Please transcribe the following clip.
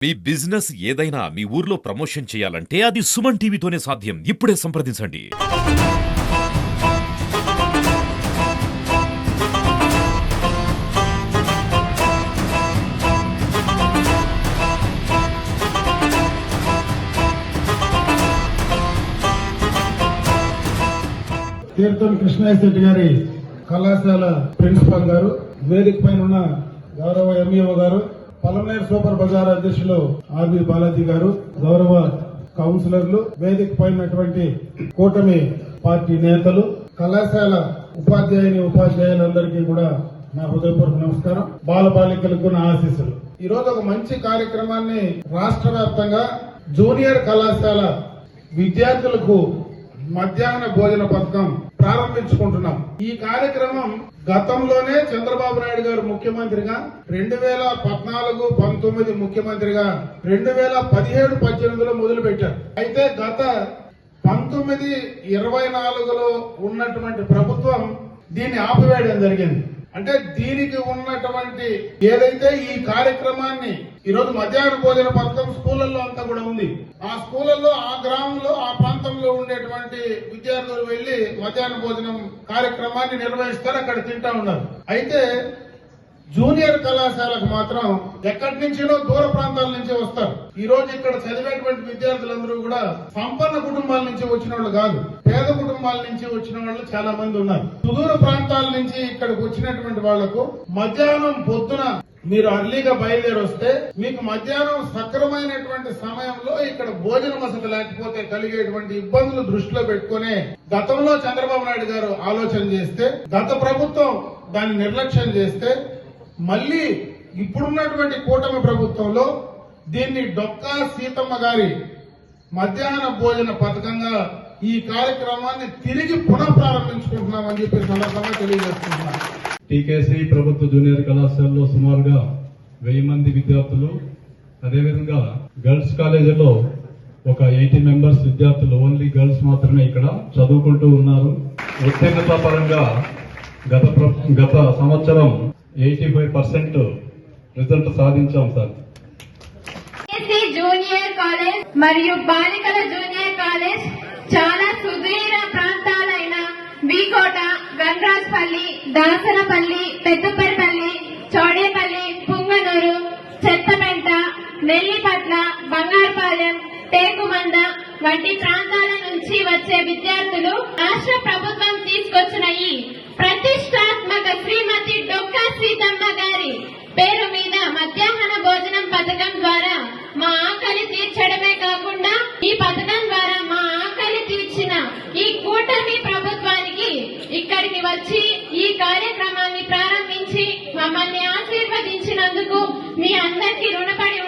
మీ business ఏదైనా మీ ఊర్లో promotion చేయాలంటే అది సుమన్ టీవీతోనే సాధ్యం. ఇప్పుడే సంప్రదించండి. తీర్థం కృష్ణయ్య గారి కళాశాల ప్రిన్సిపాల్ గారు, వేదిక పైన ఉన్న గౌరవ ఎంఈఓ గారు, పలమనేరు సూపర్ బజార్ అధ్యక్షులు ఆర్బి బాలాజీ గారు, గౌరవ కౌన్సిలర్లు, వేదిక పైనటువంటి కూటమి పార్టీ నేతలు, కళాశాల ఉపాధ్యాయులందరికీ కూడా నా హృదయపూర్వక నమస్కారం. బాలబాలికలకు నా ఆశీస్సులు. ఈ రోజు ఒక మంచి కార్యక్రమాన్ని రాష్ట్ర వ్యాప్తంగా జూనియర్ కళాశాల విద్యార్థులకు మధ్యాహ్న భోజన పథకం ప్రారంభించుకుంటున్నాం. ఈ కార్యక్రమం గతంలోనే చంద్రబాబు నాయుడు గారు ముఖ్యమంత్రిగా 2014-19 ముఖ్యమంత్రిగా 2017-18లో మొదలు పెట్టారు. అయితే గత 19-24లో ఉన్నటువంటి ప్రభుత్వం దీన్ని ఆపివేయడం జరిగింది. అంటే దీనికి ఉన్నటువంటి ఏదైతే ఈ కార్యక్రమాన్ని ఈరోజు మధ్యాహ్న భోజన పథకం స్కూళ్లలో అంతా కూడా ఉంది. ఆ స్కూళ్లలో, ఆ గ్రామంలో, ఆ ప్రాంతంలో ఉండేటువంటి విద్యార్థులు వెళ్లి మధ్యాహ్న భోజనం కార్యక్రమాన్ని నిర్వహిస్తారు, అక్కడ తింటా ఉన్నారు. అయితే జూనియర్ కళాశాలకు మాత్రం ఎక్కడి నుంచినో దూర ప్రాంతాల నుంచి వస్తారు. ఈ రోజు ఇక్కడ చదివేటువంటి విద్యార్థులందరూ కూడా సంపన్న కుటుంబాల నుంచి వచ్చిన వాళ్ళు కాదు, పేద కుటుంబాల నుంచి వచ్చిన వాళ్ళు చాలా మంది ఉన్నారు. సుదూర ప్రాంతాల నుంచి ఇక్కడికి వచ్చినటువంటి వాళ్లకు మధ్యాహ్నం పొద్దున మీరు అర్లీగా బయలుదేరి వస్తే మీకు మధ్యాహ్నం సక్రమైనటువంటి సమయంలో ఇక్కడ భోజన వసతి లేకపోతే కలిగేటువంటి ఇబ్బందులు దృష్టిలో పెట్టుకునే గతంలో చంద్రబాబు నాయుడు గారు ఆలోచన చేస్తే, గత ప్రభుత్వం దాన్ని నిర్లక్ష్యం చేస్తే, మళ్లీ ఇప్పుడున్నటువంటి కూటమి ప్రభుత్వంలో దీన్ని డొక్కా సీతమ్మ గారి మధ్యాహ్న భోజన పథకంగా ఈ కార్యక్రమాన్ని తిరిగి పునః ప్రారంభించుకుంటున్నామని చెప్పి సందర్భంగా తెలియజేస్తున్నాను. టీకేసీ ప్రభుత్వ జూనియర్ కళాశాలలో సుమారుగా 1000 మంది విద్యార్థులు, అదేవిధంగా గర్ల్స్ కాలేజీలో ఒక 80 మెంబర్స్ విద్యార్థులు, ఓన్లీ గర్ల్స్ మాత్రమే ఇక్కడ చదువుకుంటూ ఉన్నారు. ఉత్తీర్ణత పరంగా గత సంవత్సరం 85% రిజల్ట్ సాధించాం సార్. జూనియర్ కాలేజ్ మరియు బాలికల జూనియర్ కాలేజ్ చాలా సుదూర ప్రాంతాలైన బీకోట, గండ్రాజ్పల్లి, దాసనపల్లి, పెద్దపల్లి, చౌడేపల్లి, పుంగనూరు, చెత్తపెంట, నెల్లిపట్ల, బంగారుపాలెం, టేకుమంద వంటి ప్రాంతాల నుంచి వచ్చే విద్యార్థులు రాష్ట్ర ప్రభుత్వం తీసుకొచ్చిన ఈ ప్రతిష్టాత్మక శ్రీమతి డొక్కా సీతమ్మ గారి పేరు మీద మధ్యాహ్న భోజనం పథకం ద్వారా మా ఆకలి తీర్చడమే కాకుండా ఈ పథకం ద్వారా మా ఆకలి తీర్చిన ఈ కూటమి ప్రభుత్వానికి ఇక్కడికి వచ్చి ఈ కార్యక్రమాన్ని ప్రారంభించి మమ్మల్ని ఆశీర్వదించినందుకు మీ అందరికీ రుణపడి